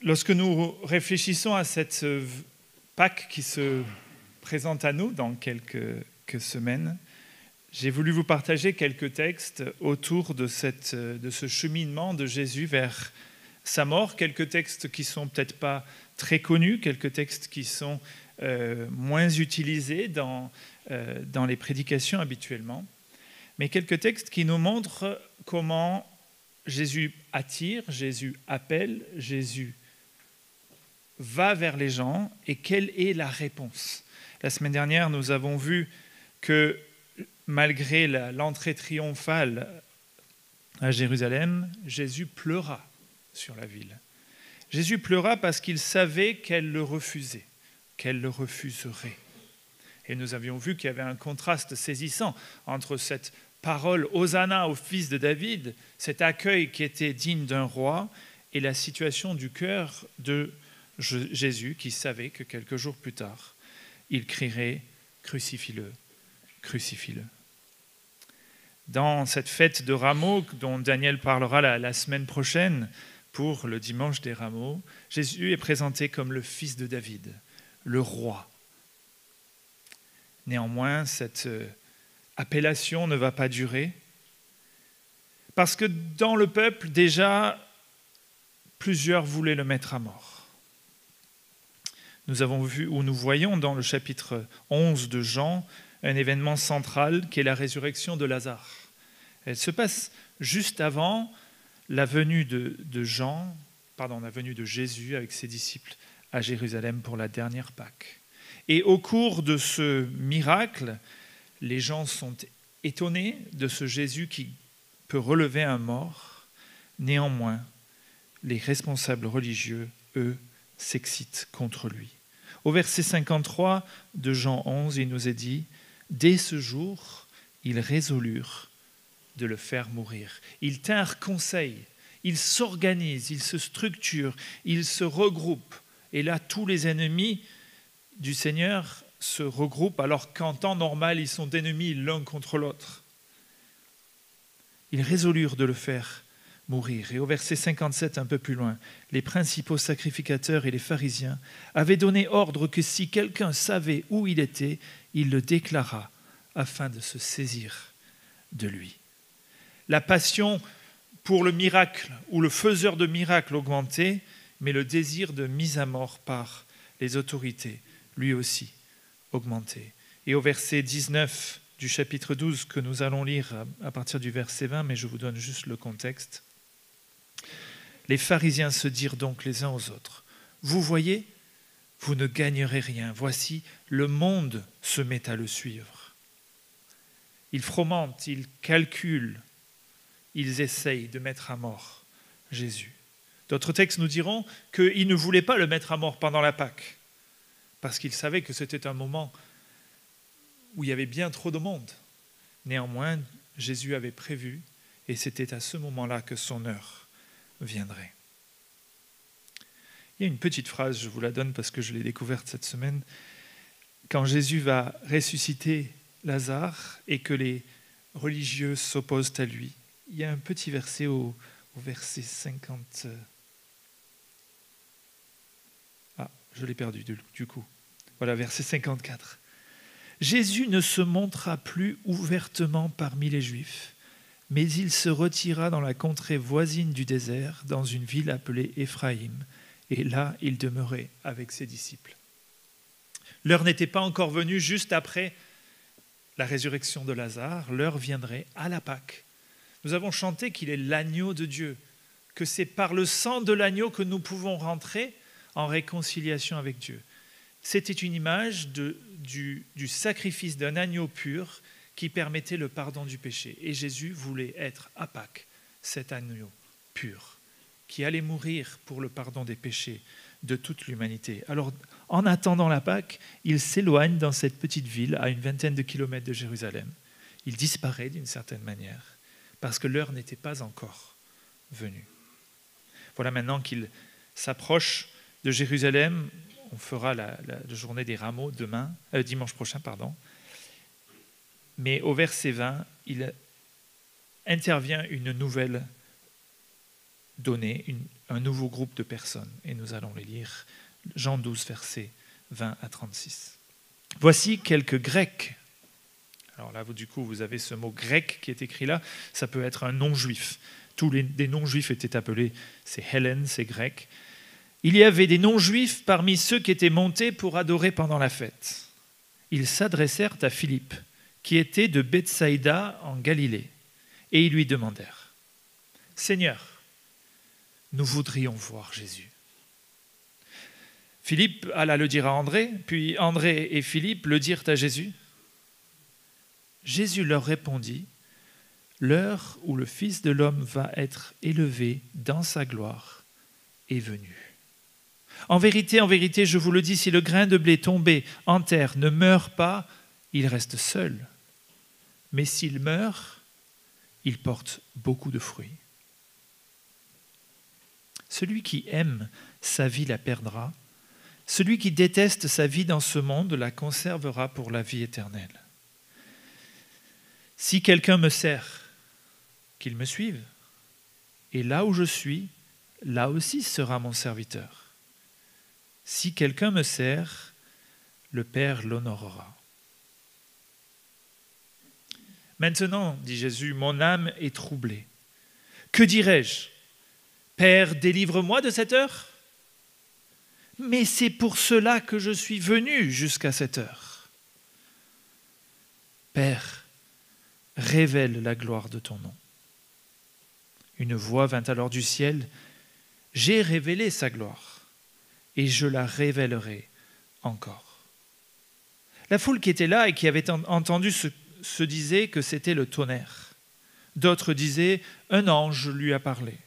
Lorsque nous réfléchissons à cette Pâques qui se présente à nous dans quelques semaines, j'ai voulu vous partager quelques textes autour de ce cheminement de Jésus vers sa mort, quelques textes qui ne sont peut-être pas très connus, quelques textes qui sont moins utilisés dans les prédications habituellement, mais quelques textes qui nous montrent comment Jésus attire, Jésus appelle, Jésus va vers les gens et quelle est la réponse. La semaine dernière, nous avons vu que malgré l'entrée triomphale à Jérusalem, Jésus pleura sur la ville. Jésus pleura parce qu'il savait qu'elle le refusait, qu'elle le refuserait. Et nous avions vu qu'il y avait un contraste saisissant entre cette parole « Hosanna au fils de David », cet accueil qui était digne d'un roi, et la situation du cœur de Jésus qui savait que quelques jours plus tard, il crierait « Crucifie-le, crucifie-le ». Dans cette fête de Rameaux dont Daniel parlera la semaine prochaine pour le dimanche des Rameaux, Jésus est présenté comme le fils de David, le roi. Néanmoins, cette appellation ne va pas durer parce que dans le peuple, déjà, plusieurs voulaient le mettre à mort. Nous avons vu, ou nous voyons dans le chapitre 11 de Jean, un événement central qui est la résurrection de Lazare. Elle se passe juste avant la venue de Jésus avec ses disciples à Jérusalem pour la dernière Pâques. Et au cours de ce miracle, les gens sont étonnés de ce Jésus qui peut relever un mort. Néanmoins, les responsables religieux, eux, s'excitent contre lui. Au verset 53 de Jean 11, il nous est dit « Dès ce jour, ils résolurent de le faire mourir. Ils tinrent conseil, ils s'organisent, ils se structurent, ils se regroupent. Et là, tous les ennemis du Seigneur se regroupent alors qu'en temps normal, ils sont ennemis l'un contre l'autre. Ils résolurent de le faire mourir. Et au verset 57, un peu plus loin, les principaux sacrificateurs et les pharisiens avaient donné ordre que si quelqu'un savait où il était, il le déclarât afin de se saisir de lui. La passion pour le miracle ou le faiseur de miracles augmentait, mais le désir de mise à mort par les autorités, lui aussi, augmentait. Et au verset 19 du chapitre 12 que nous allons lire à partir du verset 20, mais je vous donne juste le contexte. Les pharisiens se dirent donc les uns aux autres, « Vous voyez, vous ne gagnerez rien. Voici, le monde se met à le suivre. » Ils fromentent, ils calculent, ils essayent de mettre à mort Jésus. D'autres textes nous diront qu'ils ne voulaient pas le mettre à mort pendant la Pâque, parce qu'ils savaient que c'était un moment où il y avait bien trop de monde. Néanmoins, Jésus avait prévu, et c'était à ce moment-là que son heure viendrait. Il y a une petite phrase, je vous la donne parce que je l'ai découverte cette semaine. Quand Jésus va ressusciter Lazare et que les religieux s'opposent à lui, il y a un petit verset au verset 50. Ah, je l'ai perdu du coup. Voilà, verset 54. Jésus ne se montra plus ouvertement parmi les Juifs, mais il se retira dans la contrée voisine du désert, dans une ville appelée Éphraïm, et là il demeurait avec ses disciples. L'heure n'était pas encore venue juste après la résurrection de Lazare, l'heure viendrait à la Pâque. Nous avons chanté qu'il est l'agneau de Dieu, que c'est par le sang de l'agneau que nous pouvons rentrer en réconciliation avec Dieu. C'était une image du sacrifice d'un agneau pur qui permettait le pardon du péché. Et Jésus voulait être à Pâques, cet agneau pur, qui allait mourir pour le pardon des péchés de toute l'humanité. Alors, en attendant la Pâque, il s'éloigne dans cette petite ville à une 20aine de kilomètres de Jérusalem. Il disparaît d'une certaine manière, parce que l'heure n'était pas encore venue. Voilà maintenant qu'il s'approche de Jérusalem. On fera la journée des Rameaux dimanche prochain. Mais au verset 20, il intervient une nouvelle donnée, un nouveau groupe de personnes. Et nous allons les lire. Jean 12, versets 20 à 36. Voici quelques Grecs. Alors là, du coup, vous avez ce mot grec qui est écrit là. Ça peut être un non-juif. Des non-juifs étaient appelés, c'est Hélène, c'est grec. Il y avait des non-juifs parmi ceux qui étaient montés pour adorer pendant la fête. Ils s'adressèrent à Philippe, qui était de Bethsaïda en Galilée, et ils lui demandèrent « Seigneur, nous voudrions voir Jésus. » Philippe alla le dire à André, puis André et Philippe le dirent à Jésus. Jésus leur répondit, « L'heure où le Fils de l'homme va être élevé dans sa gloire est venue. En vérité, je vous le dis, si le grain de blé tombé en terre ne meurt pas, il reste seul. Mais s'il meurt, il porte beaucoup de fruits. Celui qui aime sa vie la perdra. Celui qui déteste sa vie dans ce monde la conservera pour la vie éternelle. Si quelqu'un me sert, qu'il me suive. Et là où je suis, là aussi sera mon serviteur. Si quelqu'un me sert, le Père l'honorera. Maintenant, dit Jésus, mon âme est troublée. Que dirai-je? Père, délivre-moi de cette heure? Mais c'est pour cela que je suis venu jusqu'à cette heure. Père, révèle la gloire de ton nom. Une voix vint alors du ciel. J'ai révélé sa gloire. Et je la révélerai encore. La foule qui était là et qui avait entendu se disait que c'était le tonnerre. D'autres disaient, un ange lui a parlé.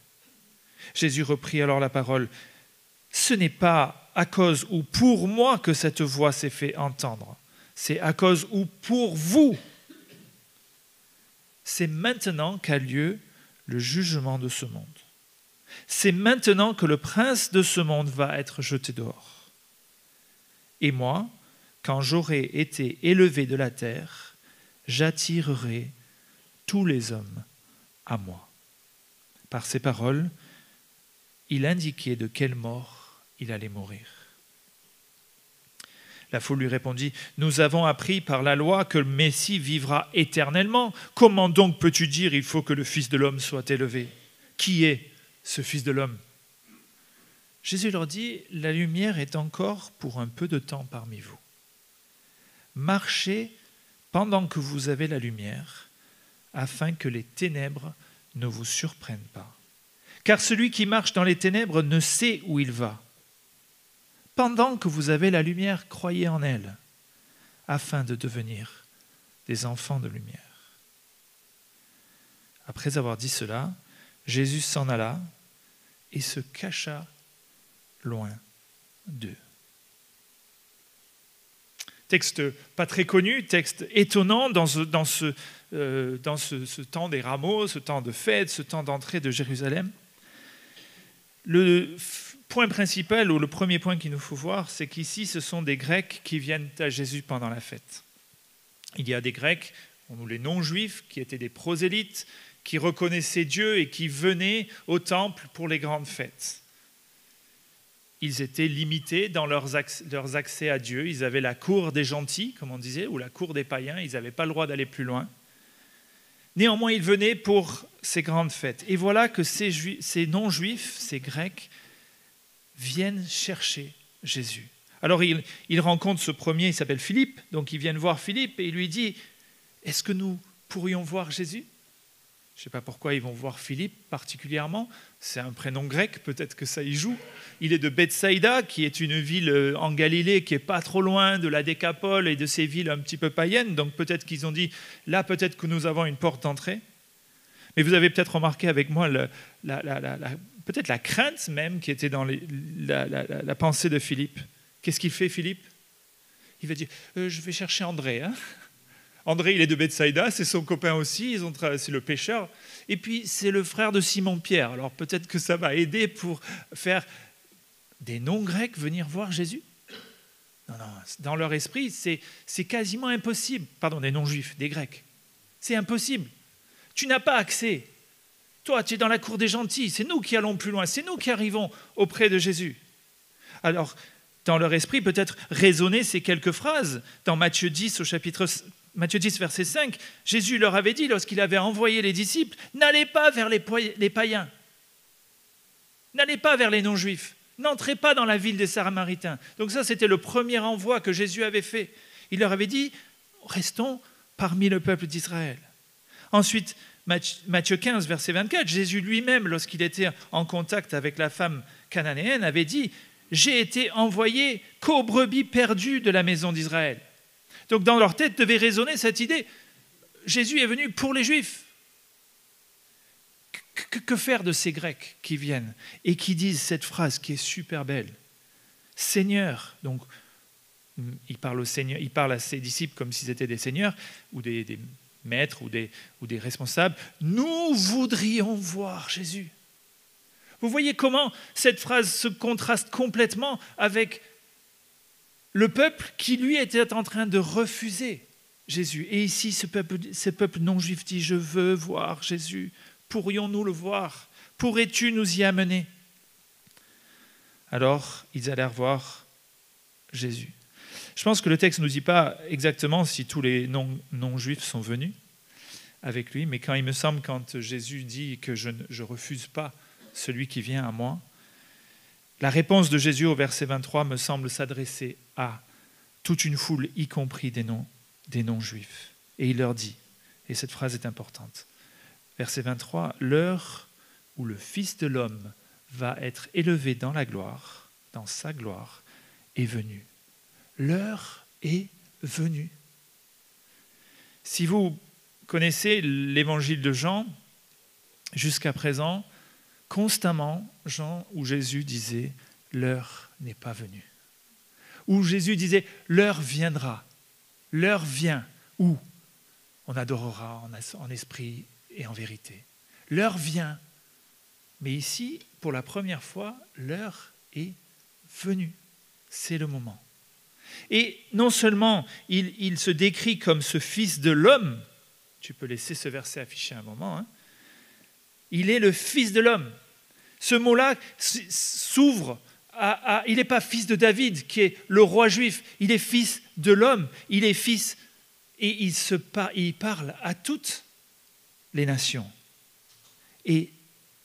Jésus reprit alors la parole. Ce n'est pas à cause ou pour moi que cette voix s'est fait entendre. C'est à cause ou pour vous. C'est maintenant qu'a lieu le jugement de ce monde. C'est maintenant que le prince de ce monde va être jeté dehors. Et moi, quand j'aurai été élevé de la terre, j'attirerai tous les hommes à moi. Par ces paroles, il indiquait de quelle mort il allait mourir. La foule lui répondit, « Nous avons appris par la loi que le Messie vivra éternellement. Comment donc peux-tu dire, il faut que le Fils de l'homme soit élevé? Qui est ce Fils de l'homme? » Jésus leur dit, « La lumière est encore pour un peu de temps parmi vous. Marchez pendant que vous avez la lumière, afin que les ténèbres ne vous surprennent pas. Car celui qui marche dans les ténèbres ne sait où il va. Pendant que vous avez la lumière, croyez en elle, afin de devenir des enfants de lumière. » Après avoir dit cela, Jésus s'en alla et se cacha loin d'eux. Texte pas très connu, texte étonnant dans ce temps des rameaux, ce temps de fête, ce temps d'entrée de Jérusalem. Le point principal, ou le premier point qu'il nous faut voir, c'est qu'ici, ce sont des Grecs qui viennent à Jésus pendant la fête. Il y a des Grecs, ou les non-juifs, qui étaient des prosélytes, qui reconnaissaient Dieu et qui venaient au temple pour les grandes fêtes. Ils étaient limités dans leurs accès à Dieu. Ils avaient la cour des gentils, comme on disait, ou la cour des païens. Ils n'avaient pas le droit d'aller plus loin. Néanmoins, ils venaient pour ces grandes fêtes. Et voilà que ces non-juifs, ces Grecs, viennent chercher Jésus. Alors, ils rencontrent ce premier, il s'appelle Philippe. Donc, ils viennent voir Philippe et il lui dit, « Est-ce que nous pourrions voir Jésus ?» Je ne sais pas pourquoi ils vont voir Philippe particulièrement. C'est un prénom grec, peut-être que ça y joue. Il est de Bethsaïda, qui est une ville en Galilée qui n'est pas trop loin de la Décapole et de ces villes un petit peu païennes. Donc peut-être qu'ils ont dit, là peut-être que nous avons une porte d'entrée. Mais vous avez peut-être remarqué avec moi peut-être la crainte même qui était dans la pensée de Philippe. Qu'est-ce qu'il fait Philippe? Il va dire, je vais chercher André, hein. André, il est de Bethsaïda, c'est son copain aussi, c'est le pêcheur. Et puis, c'est le frère de Simon-Pierre. Alors, peut-être que ça va aider pour faire des non-grecs venir voir Jésus. Non, dans leur esprit, c'est quasiment impossible. Pardon, des non-juifs, des grecs. C'est impossible. Tu n'as pas accès. Toi, tu es dans la cour des gentils, c'est nous qui allons plus loin, c'est nous qui arrivons auprès de Jésus. » Alors, dans leur esprit, peut-être résonner ces quelques phrases. Dans Matthieu 10, Matthieu 10, verset 5, Jésus leur avait dit, lorsqu'il avait envoyé les disciples, « N'allez pas vers les païens, n'allez pas vers les non-juifs, n'entrez pas dans la ville des Samaritains. » Donc ça, c'était le premier envoi que Jésus avait fait. Il leur avait dit, « Restons parmi le peuple d'Israël. » Ensuite, Matthieu 15, verset 24, Jésus lui-même, lorsqu'il était en contact avec la femme cananéenne, avait dit « J'ai été envoyé qu'aux brebis perdues de la maison d'Israël. » Donc dans leur tête devait résonner cette idée « Jésus est venu pour les Juifs. » Que faire de ces Grecs qui viennent et qui disent cette phrase qui est super belle ? « Seigneur », donc il parle à ses disciples comme s'ils étaient des seigneurs ou des maîtres ou des responsables. « Nous voudrions voir Jésus. » Vous voyez comment cette phrase se contraste complètement avec le peuple qui, lui, était en train de refuser Jésus. Et ici, ce peuple non-juif dit « Je veux voir Jésus. Pourrions-nous le voir? Pourrais-tu nous y amener ?» Alors, ils allèrent voir Jésus. Je pense que le texte ne nous dit pas exactement si tous les non-juifs sont venus avec lui, mais il me semble quand Jésus dit que je ne refuse pas celui qui vient à moi, la réponse de Jésus au verset 23 me semble s'adresser à toute une foule, y compris des non-juifs. Et il leur dit, et cette phrase est importante, verset 23, « L'heure où le Fils de l'homme va être élevé dans la gloire, dans sa gloire, est venue. » L'heure est venue. Si vous connaissez l'évangile de Jean, jusqu'à présent, constamment, Jean ou Jésus disait « l'heure n'est pas venue ». Ou Jésus disait « l'heure viendra ». L'heure vient où on adorera en esprit et en vérité. L'heure vient. Mais ici, pour la première fois, l'heure est venue. C'est le moment. Et non seulement il se décrit comme ce Fils de l'homme, tu peux laisser ce verset afficher un moment, hein, il est le Fils de l'homme. Ce mot-là s'ouvre il n'est pas fils de David, qui est le roi juif, il est fils de l'homme, il est fils, et il parle à toutes les nations. Et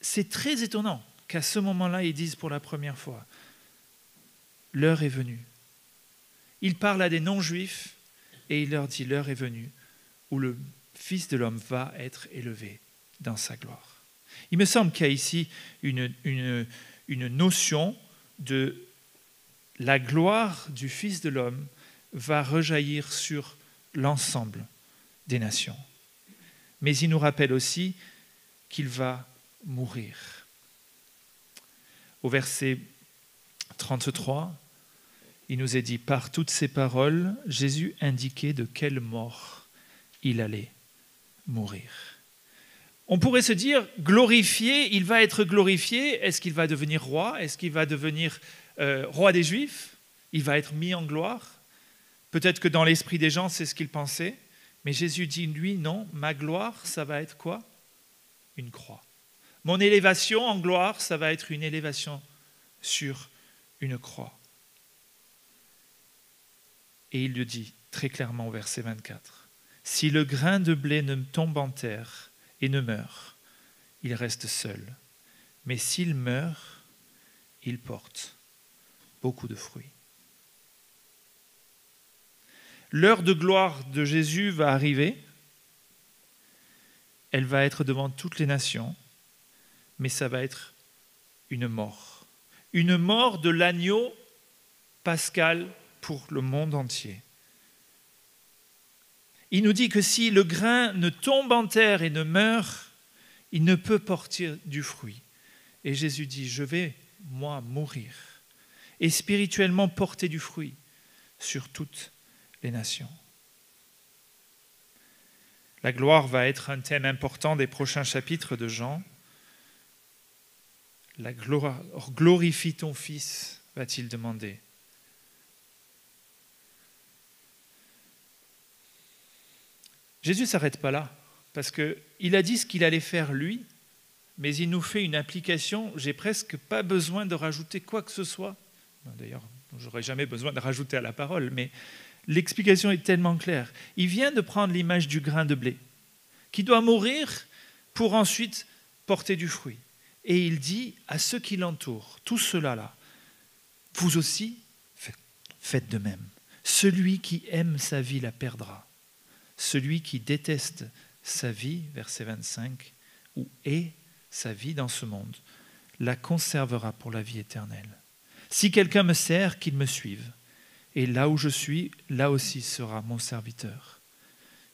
c'est très étonnant qu'à ce moment-là, ils disent pour la première fois, l'heure est venue. Il parle à des non-juifs et il leur dit, l'heure est venue où le Fils de l'homme va être élevé dans sa gloire. Il me semble qu'il y a ici une notion de la gloire du Fils de l'homme va rejaillir sur l'ensemble des nations. Mais il nous rappelle aussi qu'il va mourir. Au verset 33, il nous est dit, par toutes ces paroles, Jésus indiquait de quelle mort il allait mourir. On pourrait se dire, glorifié, il va être glorifié. Est-ce qu'il va devenir roi? Est-ce qu'il va devenir roi des Juifs? Il va être mis en gloire? Peut-être que dans l'esprit des gens, c'est ce qu'ils pensaient. Mais Jésus dit, lui, non, ma gloire, ça va être quoi? Une croix. Mon élévation en gloire, ça va être une élévation sur une croix. Et il le dit très clairement au verset 24. Si le grain de blé ne tombe en terre et ne meurt, il reste seul. Mais s'il meurt, il porte beaucoup de fruits. L'heure de gloire de Jésus va arriver. Elle va être devant toutes les nations, mais ça va être une mort. Une mort de l'agneau pascal pour le monde entier. Il nous dit que si le grain ne tombe en terre et ne meurt, il ne peut porter du fruit. Et Jésus dit, je vais, moi, mourir et spirituellement porter du fruit sur toutes les nations. La gloire va être un thème important des prochains chapitres de Jean. La gloire, glorifie ton Fils, va-t-il demander. Jésus ne s'arrête pas là, parce qu'il a dit ce qu'il allait faire lui mais il nous fait une application, j'ai presque pas besoin de rajouter quoi que ce soit. D'ailleurs, je n'aurais jamais besoin de rajouter à la parole, mais l'explication est tellement claire. Il vient de prendre l'image du grain de blé, qui doit mourir pour ensuite porter du fruit. Et il dit à ceux qui l'entourent, tout cela-là, vous aussi, faites de même. Celui qui aime sa vie la perdra. Celui qui déteste sa vie, verset 25, ou hait sa vie dans ce monde, la conservera pour la vie éternelle. Si quelqu'un me sert, qu'il me suive. Et là où je suis, là aussi sera mon serviteur.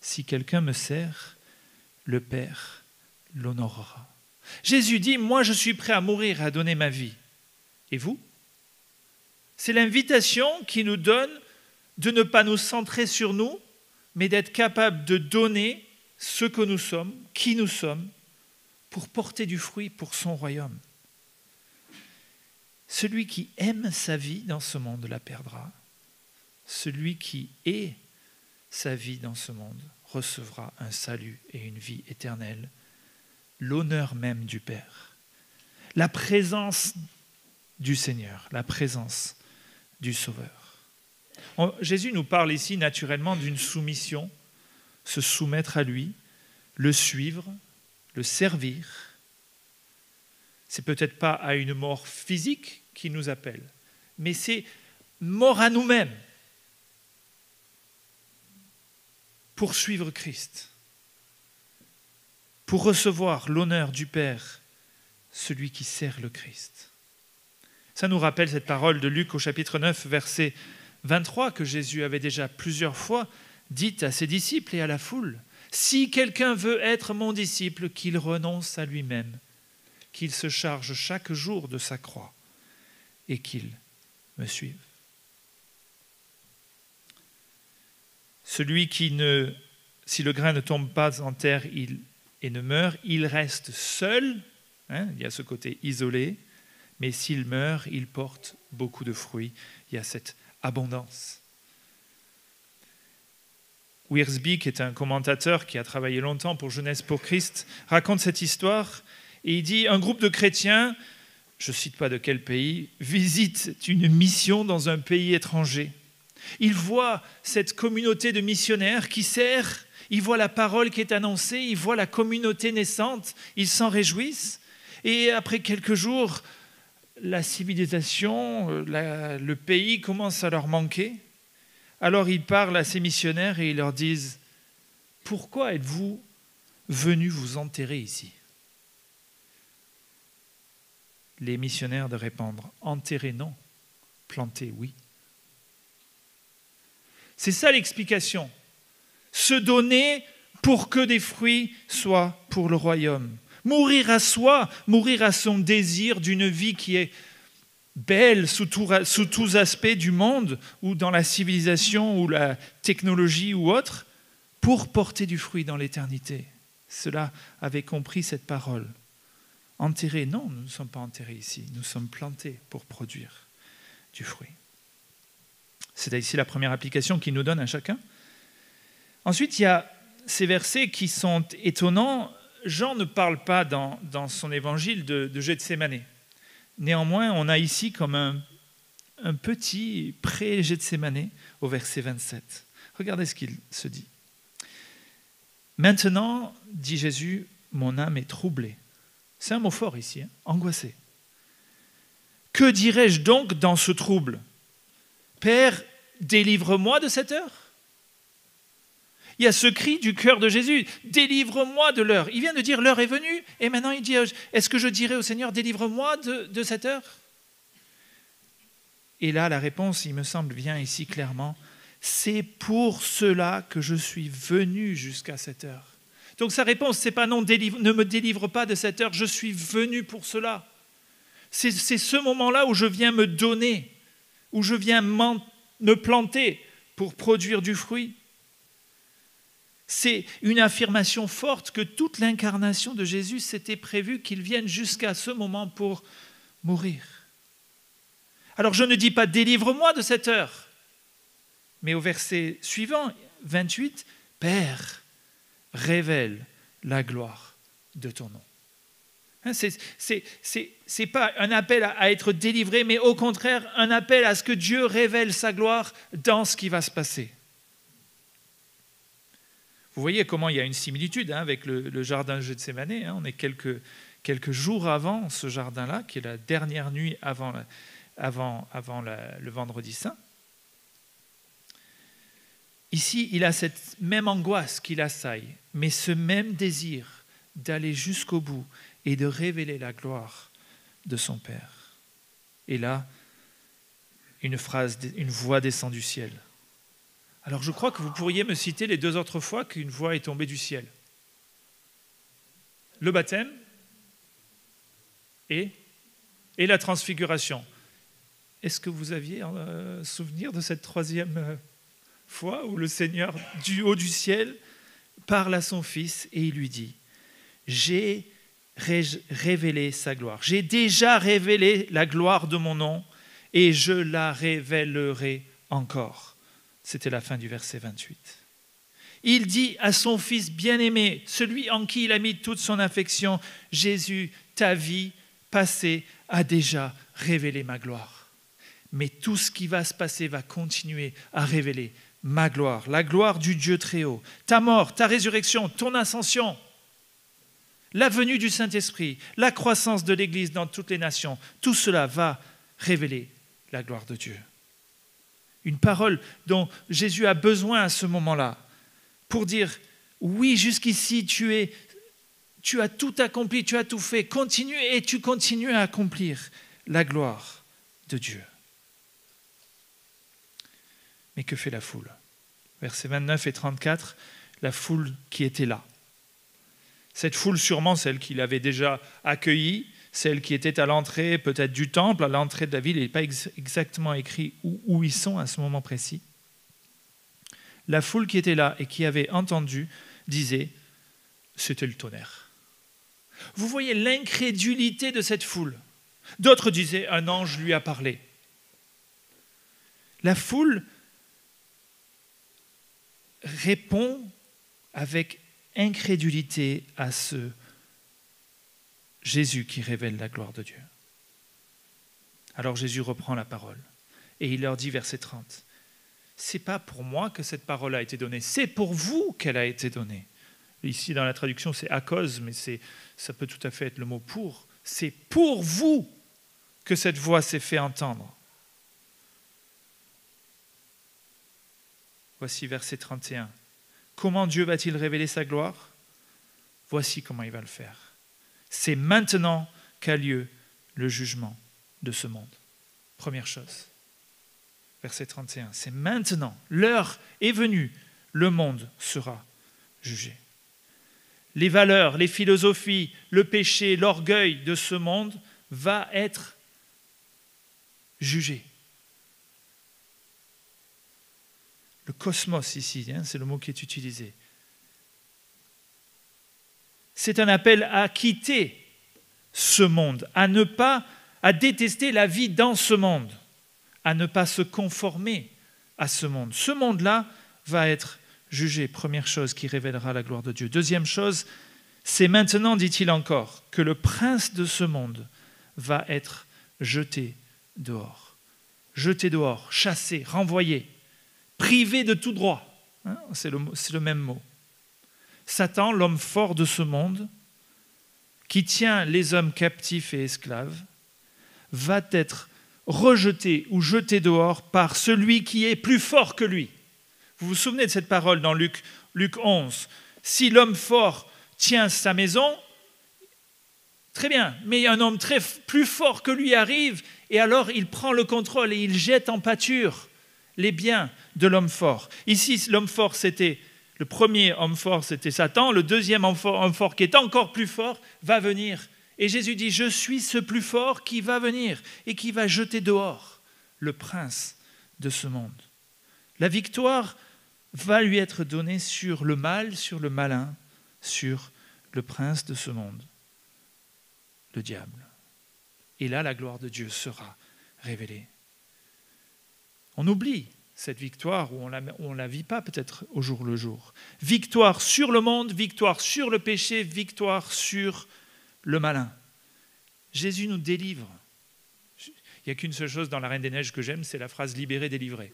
Si quelqu'un me sert, le Père l'honorera. Jésus dit, moi je suis prêt à mourir et à donner ma vie. Et vous ? C'est l'invitation qui nous donne de ne pas nous centrer sur nous, mais d'être capable de donner ce que nous sommes, qui nous sommes, pour porter du fruit pour son royaume. Celui qui aime sa vie dans ce monde la perdra. Celui qui hait sa vie dans ce monde recevra un salut et une vie éternelle, l'honneur même du Père, la présence du Seigneur, la présence du Sauveur. Jésus nous parle ici naturellement d'une soumission, se soumettre à lui, le suivre, le servir. C'est peut-être pas à une mort physique qu'il nous appelle, mais c'est mort à nous-mêmes pour suivre Christ, pour recevoir l'honneur du Père, celui qui sert le Christ. Ça nous rappelle cette parole de Luc au chapitre 9, verset 23, que Jésus avait déjà plusieurs fois dite à ses disciples et à la foule. « Si quelqu'un veut être mon disciple, qu'il renonce à lui-même, qu'il se charge chaque jour de sa croix et qu'il me suive. » Celui qui si le grain ne tombe pas en terre et ne meurt, il reste seul, il y a ce côté isolé, mais s'il meurt, il porte beaucoup de fruits, il y a cette abondance. Wiersbe, qui est un commentateur qui a travaillé longtemps pour Jeunesse pour Christ, raconte cette histoire et il dit « Un groupe de chrétiens, je ne cite pas de quel pays, visite une mission dans un pays étranger. Ils voient cette communauté de missionnaires qui sert, ils voient la parole qui est annoncée, ils voient la communauté naissante, ils s'en réjouissent. Et après quelques jours, la civilisation, le pays commence à leur manquer. Alors ils parlent à ces missionnaires et ils leur disent « Pourquoi êtes-vous venus vous enterrer ici ?» Les missionnaires de répondre « Enterrer non, planter oui ». C'est ça l'explication. Se donner pour que des fruits soient pour le royaume. Mourir à soi, mourir à son désir d'une vie qui est belle sous tous aspects du monde, ou dans la civilisation, ou la technologie, ou autre, pour porter du fruit dans l'éternité. Ceux-là avaient compris cette parole. Enterrés, non, nous ne sommes pas enterrés ici. Nous sommes plantés pour produire du fruit. C'est ici la première application qu'il nous donne à chacun. Ensuite, il y a ces versets qui sont étonnants. Jean ne parle pas dans son évangile de Gethsémanée. Néanmoins, on a ici comme un petit pré-Gethsémanée au verset 27. Regardez ce qu'il se dit. « Maintenant, dit Jésus, mon âme est troublée. » C'est un mot fort ici, angoissé. « Que dirais-je donc dans ce trouble ? Père, délivre-moi de cette heure. » Il y a ce cri du cœur de Jésus, délivre-moi de l'heure. Il vient de dire l'heure est venue et maintenant il dit, est-ce que je dirai au Seigneur, délivre-moi de cette heure? Et là, la réponse, il me semble, vient ici clairement, c'est pour cela que je suis venu jusqu'à cette heure. Donc sa réponse, c'est pas non, ne me délivre pas de cette heure, je suis venu pour cela. C'est ce moment-là où je viens me donner, où je viens me planter pour produire du fruit. C'est une affirmation forte que toute l'incarnation de Jésus s'était prévue qu'il vienne jusqu'à ce moment pour mourir. Alors je ne dis pas « délivre-moi de cette heure », mais au verset suivant, 28, « Père, révèle la gloire de ton nom. » C'est pas un appel à être délivré, mais au contraire, un appel à ce que Dieu révèle sa gloire dans ce qui va se passer. Vous voyez comment il y a une similitude avec le jardin de Gethsémanée. On est quelques jours avant ce jardin-là, qui est la dernière nuit avant le vendredi saint. Ici, il a cette même angoisse qui l'assaille, mais ce même désir d'aller jusqu'au bout et de révéler la gloire de son Père. Et là, une voix descend du ciel. Alors je crois que vous pourriez me citer les 2 autres fois qu'une voix est tombée du ciel. Le baptême et la transfiguration. Est-ce que vous aviez souvenir de cette 3e fois où le Seigneur, du haut du ciel, parle à son Fils et il lui dit « J'ai révélé sa gloire. J'ai déjà révélé la gloire de mon nom et je la révélerai encore. » C'était la fin du verset 28. Il dit à son Fils bien-aimé, celui en qui il a mis toute son affection, « Jésus, ta vie passée a déjà révélé ma gloire. Mais tout ce qui va se passer va continuer à révéler ma gloire, la gloire du Dieu très haut. Ta mort, ta résurrection, ton ascension, la venue du Saint-Esprit, la croissance de l'Église dans toutes les nations, tout cela va révéler la gloire de Dieu. Une parole dont Jésus a besoin à ce moment-là pour dire « Oui, jusqu'ici, tu as tout accompli, tu as tout fait, continue et tu continues à accomplir la gloire de Dieu. » Mais que fait la foule ? Versets 29 et 34, la foule qui était là. Cette foule, sûrement celle qu'il avait déjà accueillie, celle qui était à l'entrée peut-être du temple, à l'entrée de la ville, il n'est pas exactement écrit où ils sont à ce moment précis. La foule qui était là et qui avait entendu disait « c'était le tonnerre ». Vous voyez l'incrédulité de cette foule. D'autres disaient « un ange lui a parlé ». La foule répond avec incrédulité à ce Jésus qui révèle la gloire de Dieu. Alors Jésus reprend la parole et il leur dit, verset 30, « C'est pas pour moi que cette parole a été donnée, c'est pour vous qu'elle a été donnée. » Ici, dans la traduction, c'est « à cause », mais ça peut tout à fait être le mot « pour ». C'est pour vous que cette voix s'est fait entendre. Voici verset 31. Comment Dieu va-t-il révéler sa gloire ? Voici comment il va le faire. C'est maintenant qu'a lieu le jugement de ce monde. Première chose. Verset 31. C'est maintenant, l'heure est venue, le monde sera jugé. Les valeurs, les philosophies, le péché, l'orgueil de ce monde va être jugé. Le cosmos ici, c'est le mot qui est utilisé. C'est un appel à quitter ce monde, à détester la vie dans ce monde, à ne pas se conformer à ce monde. Ce monde-là va être jugé. Première chose qui révélera la gloire de Dieu. Deuxième chose, c'est maintenant, dit-il encore, que le prince de ce monde va être jeté dehors. Jeté dehors, chassé, renvoyé, privé de tout droit. C'est le même mot. Satan, l'homme fort de ce monde, qui tient les hommes captifs et esclaves, va être rejeté ou jeté dehors par celui qui est plus fort que lui. Vous vous souvenez de cette parole dans Luc 11. Si l'homme fort tient sa maison, très bien, mais un homme plus fort que lui arrive et alors il prend le contrôle et il jette en pâture les biens de l'homme fort. Ici, l'homme fort, le premier homme fort, c'était Satan. Le deuxième homme fort, qui est encore plus fort, va venir. Et Jésus dit, je suis ce plus fort qui va venir et qui va jeter dehors le prince de ce monde. La victoire va lui être donnée sur le mal, sur le malin, sur le prince de ce monde, le diable. Et là, la gloire de Dieu sera révélée. On oublie cette victoire où on ne la vit pas peut-être au jour le jour. Victoire sur le monde, victoire sur le péché, victoire sur le malin. Jésus nous délivre. Il n'y a qu'une seule chose dans La Reine des Neiges que j'aime, c'est la phrase « libéré, délivré ».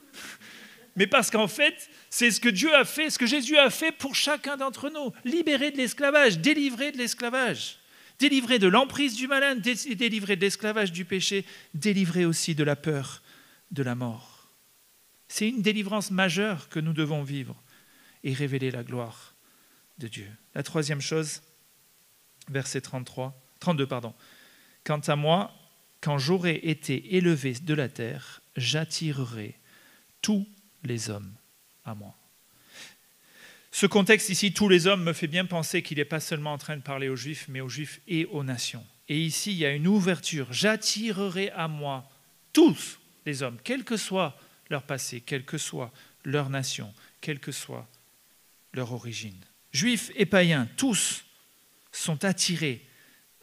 Mais parce qu'en fait, c'est ce que Dieu a fait, ce que Jésus a fait pour chacun d'entre nous. Libéré de l'esclavage, délivré de l'esclavage, délivré de l'emprise du malin, délivré de l'esclavage du péché, délivré aussi de la peur, de la mort. C'est une délivrance majeure que nous devons vivre et révéler la gloire de Dieu. La troisième chose, verset 32. Quant à moi, quand j'aurai été élevé de la terre, j'attirerai tous les hommes à moi. Ce contexte ici, tous les hommes, me fait bien penser qu'il n'est pas seulement en train de parler aux Juifs, mais aux Juifs et aux nations. Et ici, il y a une ouverture. J'attirerai à moi tous les hommes, quel que soit leur passé, quelle que soit leur nation, quelle que soit leur origine. Juifs et païens, tous sont attirés.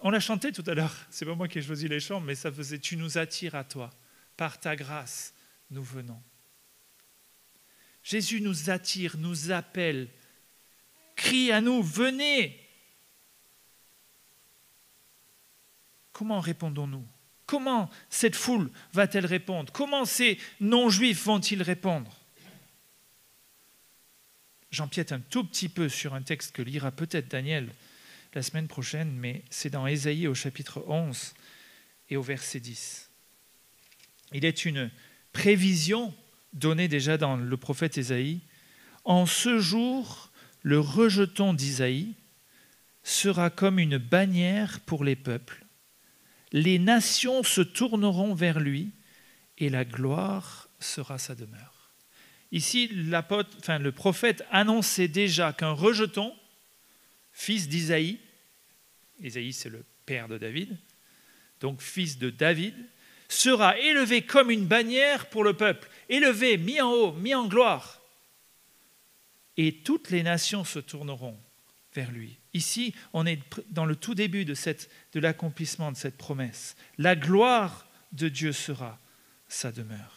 On l'a chanté tout à l'heure, c'est pas moi qui ai choisi les chants, mais ça faisait « Tu nous attires à toi, par ta grâce, nous venons ». Jésus nous attire, nous appelle, crie à nous, venez. Comment répondons-nous? Comment cette foule va-t-elle répondre? Comment ces non-juifs vont-ils répondre? J'empiète un tout petit peu sur un texte que lira peut-être Daniel la semaine prochaine, mais c'est dans Ésaïe au chapitre 11 et au verset 10. Il est une prévision donnée déjà dans le prophète Ésaïe. En ce jour, le rejeton d'Isaïe sera comme une bannière pour les peuples. Les nations se tourneront vers lui et la gloire sera sa demeure. Ici, le prophète annonçait déjà qu'un rejeton, fils d'Isaïe, Isaïe c'est le père de David, donc fils de David, sera élevé comme une bannière pour le peuple, élevé, mis en haut, mis en gloire. Et toutes les nations se tourneront vers lui. Ici, on est dans le tout début de l'accomplissement de cette promesse. La gloire de Dieu sera sa demeure.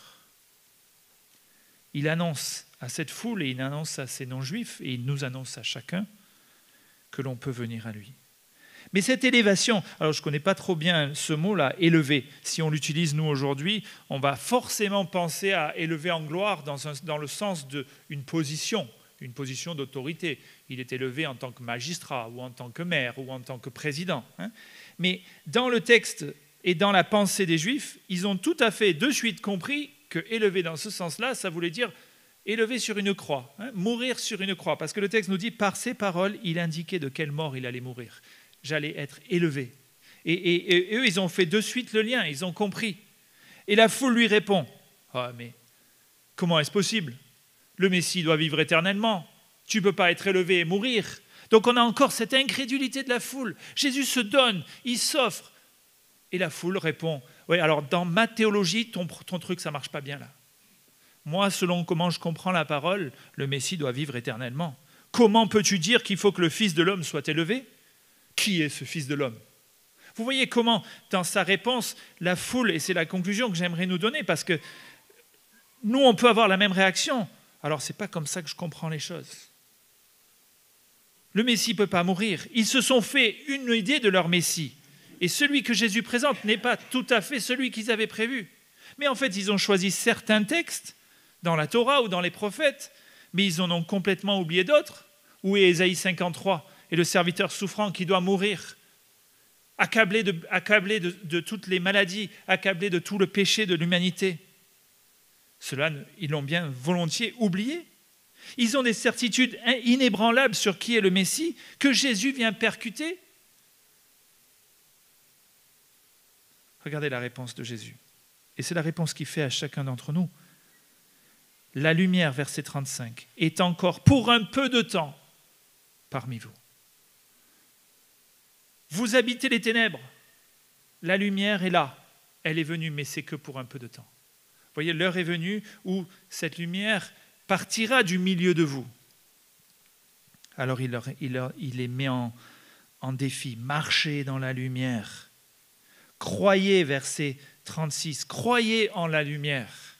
Il annonce à cette foule et il annonce à ces non-juifs et il nous annonce à chacun que l'on peut venir à lui. Mais cette élévation, alors je ne connais pas trop bien ce mot-là, élevé. Si on l'utilise nous aujourd'hui, on va forcément penser à élever en gloire dans le sens d'une position d'autorité. Il est élevé en tant que magistrat ou en tant que maire ou en tant que président. Mais dans le texte et dans la pensée des Juifs, ils ont tout à fait de suite compris que élevé dans ce sens-là, ça voulait dire élevé sur une croix, mourir sur une croix. Parce que le texte nous dit, par ses paroles, il indiquait de quelle mort il allait mourir. J'allais être élevé. Et eux, ils ont fait de suite le lien, ils ont compris. Et la foule lui répond, « Ah, mais comment est-ce possible? Le Messie doit vivre éternellement. Tu ne peux pas être élevé et mourir. » Donc on a encore cette incrédulité de la foule. Jésus se donne, il s'offre. Et la foule répond, « Oui, alors dans ma théologie, ton truc, ça ne marche pas bien là. Moi, selon comment je comprends la parole, le Messie doit vivre éternellement. Comment peux-tu dire qu'il faut que le Fils de l'homme soit élevé? Qui est ce Fils de l'homme? » Vous voyez comment, dans sa réponse, la foule, et c'est la conclusion que j'aimerais nous donner, parce que nous, on peut avoir la même réaction. Alors, ce n'est pas comme ça que je comprends les choses. Le Messie ne peut pas mourir. Ils se sont fait une idée de leur Messie. Et celui que Jésus présente n'est pas tout à fait celui qu'ils avaient prévu. Mais en fait, ils ont choisi certains textes dans la Torah ou dans les prophètes, mais ils en ont complètement oublié d'autres. Où est Ésaïe 53 et le serviteur souffrant qui doit mourir, accablé de toutes les maladies, accablé de tout le péché de l'humanité? Cela, ils l'ont bien volontiers oublié. Ils ont des certitudes inébranlables sur qui est le Messie, que Jésus vient percuter. Regardez la réponse de Jésus. Et c'est la réponse qu'il fait à chacun d'entre nous. La lumière, verset 35, est encore pour un peu de temps parmi vous. Vous habitez les ténèbres. La lumière est là. Elle est venue, mais c'est que pour un peu de temps. Vous voyez, l'heure est venue où cette lumière partira du milieu de vous. Alors il les met en défi. Marchez dans la lumière. Croyez, verset 36, croyez en la lumière.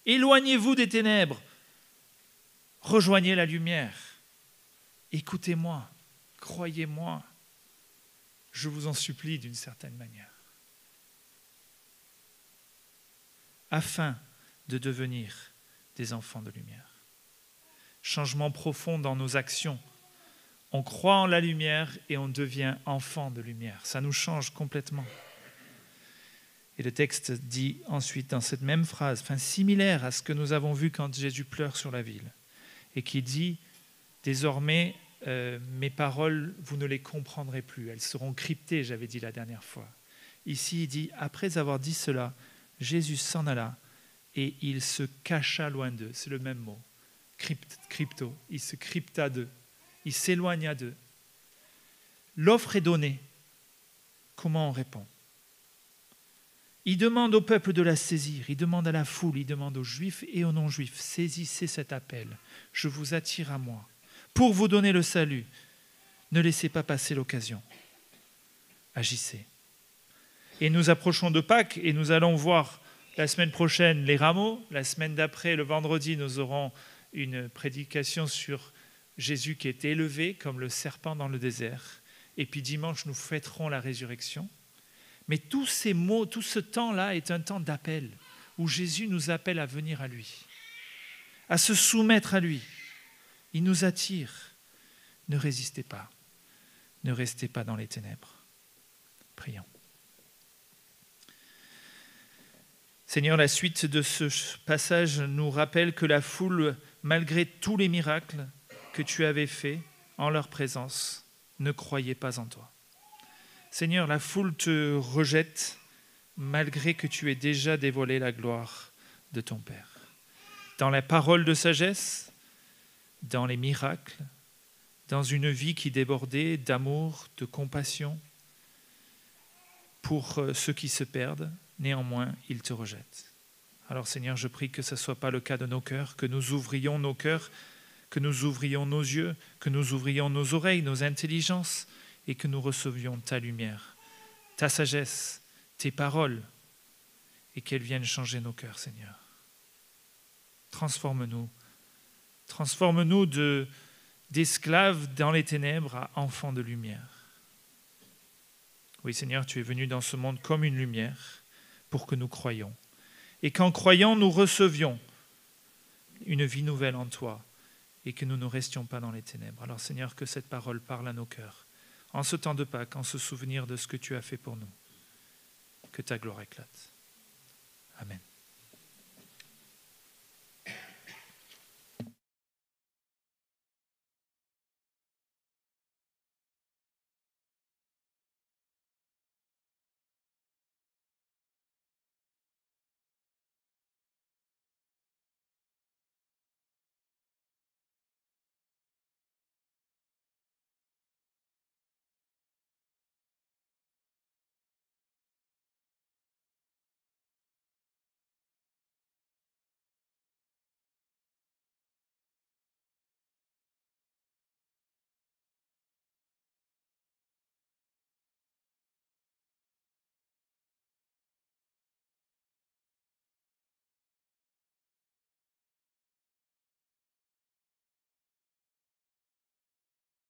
Éloignez-vous des ténèbres. Rejoignez la lumière. Écoutez-moi, croyez-moi. Je vous en supplie d'une certaine manière. Afin de devenir des enfants de lumière. Changement profond dans nos actions. On croit en la lumière et on devient enfant de lumière. Ça nous change complètement. Et le texte dit ensuite dans cette même phrase, similaire à ce que nous avons vu quand Jésus pleure sur la ville, et qui dit « Désormais, mes paroles, vous ne les comprendrez plus. Elles seront cryptées, j'avais dit la dernière fois. » Ici, il dit « Après avoir dit cela, Jésus s'en alla et il se cacha loin d'eux. » C'est le même mot. Crypto. Il se crypta d'eux. Il s'éloigna d'eux. L'offre est donnée. Comment on répond? Il demande au peuple de la saisir. Il demande à la foule. Il demande aux Juifs et aux non-Juifs. Saisissez cet appel. Je vous attire à moi. Pour vous donner le salut. Ne laissez pas passer l'occasion. Agissez. Et nous approchons de Pâques et nous allons voir la semaine prochaine les rameaux. La semaine d'après, le vendredi, nous aurons une prédication sur Jésus qui est élevé comme le serpent dans le désert. Et puis dimanche, nous fêterons la résurrection. Mais tous ces mots, tout ce temps-là est un temps d'appel où Jésus nous appelle à venir à lui, à se soumettre à lui. Il nous attire. Ne résistez pas. Ne restez pas dans les ténèbres. Prions. Seigneur, la suite de ce passage nous rappelle que la foule, malgré tous les miracles que tu avais faits en leur présence, ne croyait pas en toi. Seigneur, la foule te rejette malgré que tu aies déjà dévoilé la gloire de ton Père. Dans la parole de sagesse, dans les miracles, dans une vie qui débordait d'amour, de compassion pour ceux qui se perdent, néanmoins, ils te rejettent. Alors Seigneur, je prie que ce ne soit pas le cas de nos cœurs, que nous ouvrions nos cœurs, que nous ouvrions nos yeux, que nous ouvrions nos oreilles, nos intelligences, et que nous recevions ta lumière, ta sagesse, tes paroles, et qu'elles viennent changer nos cœurs, Seigneur. Transforme-nous. Transforme-nous d'esclaves dans les ténèbres à enfants de lumière. Oui, Seigneur, tu es venu dans ce monde comme une lumière pour que nous croyions. Et qu'en croyant, nous recevions une vie nouvelle en toi et que nous ne restions pas dans les ténèbres. Alors, Seigneur, que cette parole parle à nos cœurs. En ce temps de Pâques, en se souvenir de ce que tu as fait pour nous. Que ta gloire éclate. Amen.